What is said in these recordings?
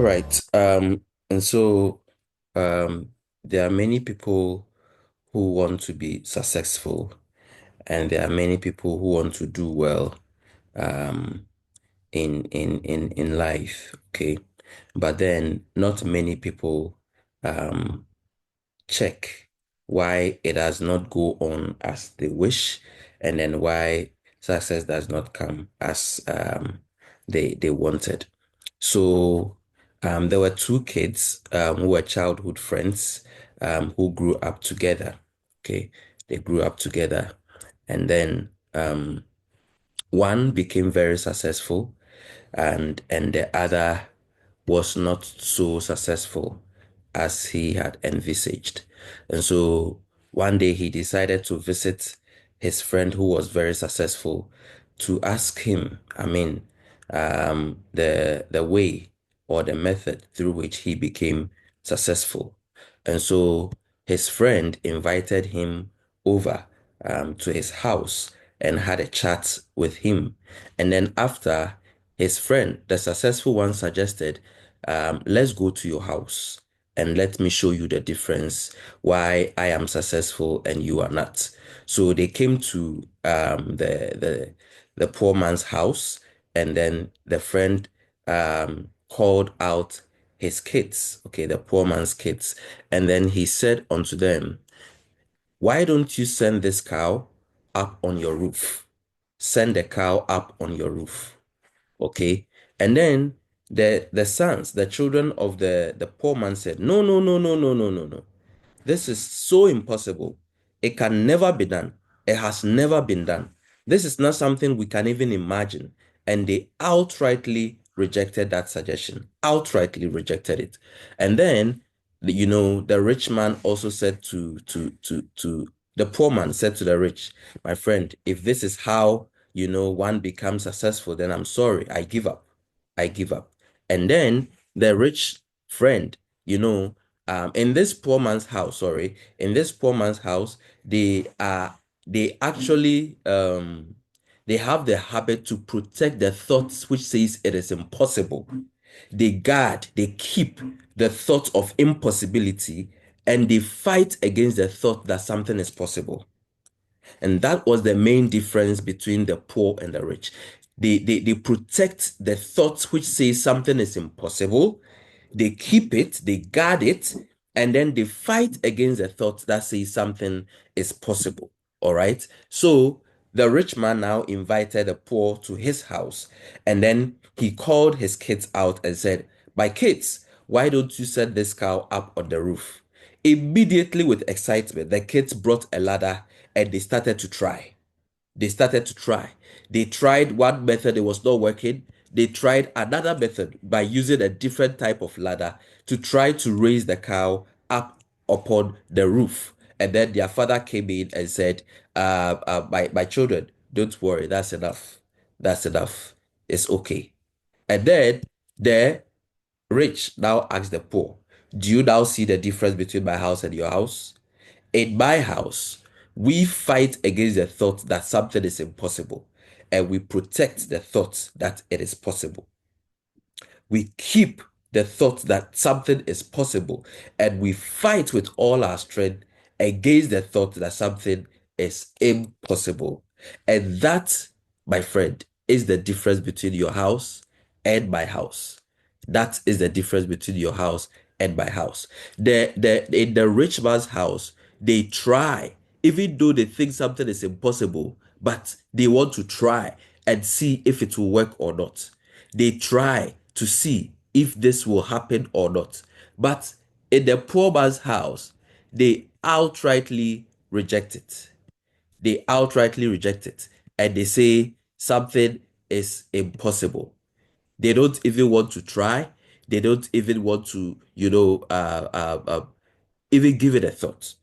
right. And so um, there are many people who want to be successful, and there are many people who want to do well um, in life. Okay, but then not many people um, check why it does not go on as they wish, and then why success does not come as they wanted. So there were two kids who were childhood friends who grew up together. Okay, they grew up together, and then one became very successful, and the other was not so successful as he had envisaged. And so one day he decided to visit his friend who was very successful to ask him, the way or the method through which he became successful. And so his friend invited him over to his house and had a chat with him. And then after, his friend, the successful one, suggested, let's go to your house and let me show you the difference why I am successful and you are not. So they came to the poor man's house, and then the friend called out his kids, okay, the poor man's kids, and then he said unto them, why don't you send this cow up on your roof? Send the cow up on your roof. Okay. And then the sons, the children of the poor man said, no, no, no, no, no, no, no, no. This is so impossible. It can never be done. It has never been done. This is not something we can even imagine. And they outrightly rejected that suggestion, outrightly rejected it. And then, the rich man also said to the poor man said to the rich, my friend, if this is how, one becomes successful, then I'm sorry, I give up. I give up. And then the rich friend, in this poor man's house, sorry, in this poor man's house, they actually they have the habit to protect the thoughts which says it is impossible. They keep the thought of impossibility, and they fight against the thought that something is possible. And that was the main difference between the poor and the rich. They protect the thoughts which say something is impossible. They keep it, they guard it, and then they fight against the thought that says something is possible. All right. So the rich man now invited the poor to his house, and then he called his kids out and said, my kids, why don't you set this cow up on the roof? Immediately, with excitement, the kids brought a ladder and they started to try. They started to try. They tried one method, it was not working. They tried another method by using a different type of ladder to try to raise the cow up upon the roof. And then their father came in and said, my children, don't worry, that's enough. That's enough. It's okay. And then the rich now asked the poor, do you now see the difference between my house and your house? In my house, we fight against the thought that something is impossible, and we protect the thought that it is possible. We keep the thought that something is possible, and we fight with all our strength against the thought that something is impossible. And that, my friend, is the difference between your house and my house. That is the difference between your house and my house. In the rich man's house, they try, even though they think something is impossible, but they want to try and see if it will work or not. They try to see if this will happen or not. But in the poor man's house, they outrightly reject it. They outrightly reject it. And they say something is impossible. They don't even want to try. They don't even want to, even give it a thought.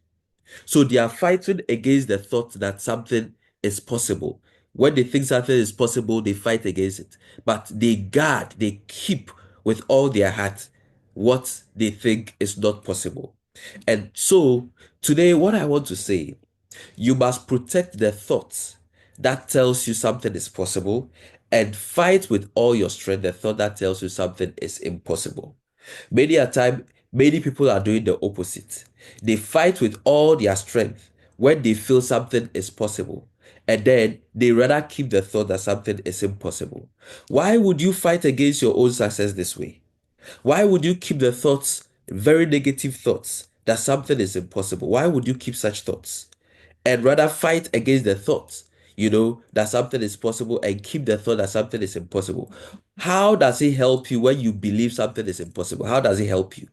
So they are fighting against the thought that something is possible. When they think something is possible, they fight against it. But they keep with all their heart what they think is not possible. And so today, what I want to say, you must protect the thoughts that tells you something is possible, and fight with all your strength the thought that tells you something is impossible. Many a time, many people are doing the opposite. They fight with all their strength when they feel something is possible, and then they rather keep the thought that something is impossible. Why would you fight against your own success this way? Why would you keep the thoughts, very negative thoughts, that something is impossible? Why would you keep such thoughts? And rather fight against the thoughts, that something is possible and keep the thought that something is impossible. How does it help you when you believe something is impossible? How does it help you?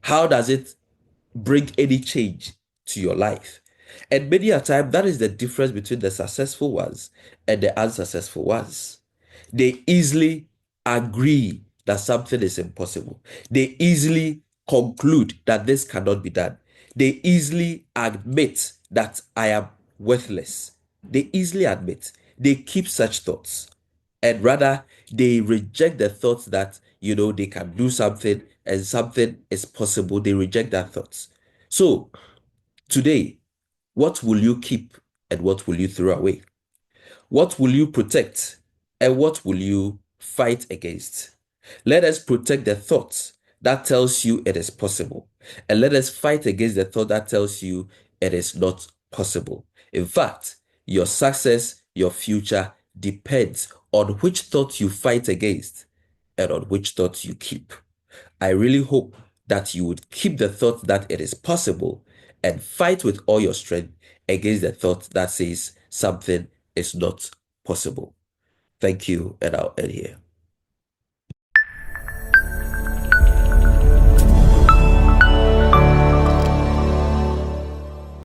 How does it bring any change to your life? And many a time, that is the difference between the successful ones and the unsuccessful ones. They easily agree that something is impossible. They easily conclude that this cannot be done. They easily admit that I am worthless. They easily admit. They keep such thoughts. And rather, they reject the thoughts that, they can do something and something is possible. They reject that thoughts. So, today, what will you keep and what will you throw away? What will you protect and what will you fight against? Let us protect the thoughts that tells you it is possible, and let us fight against the thought that tells you it is not possible. In fact, your success, your future depends on which thought you fight against and on which thought you keep. I really hope that you would keep the thought that it is possible and fight with all your strength against the thought that says something is not possible. Thank you, and I'll end here.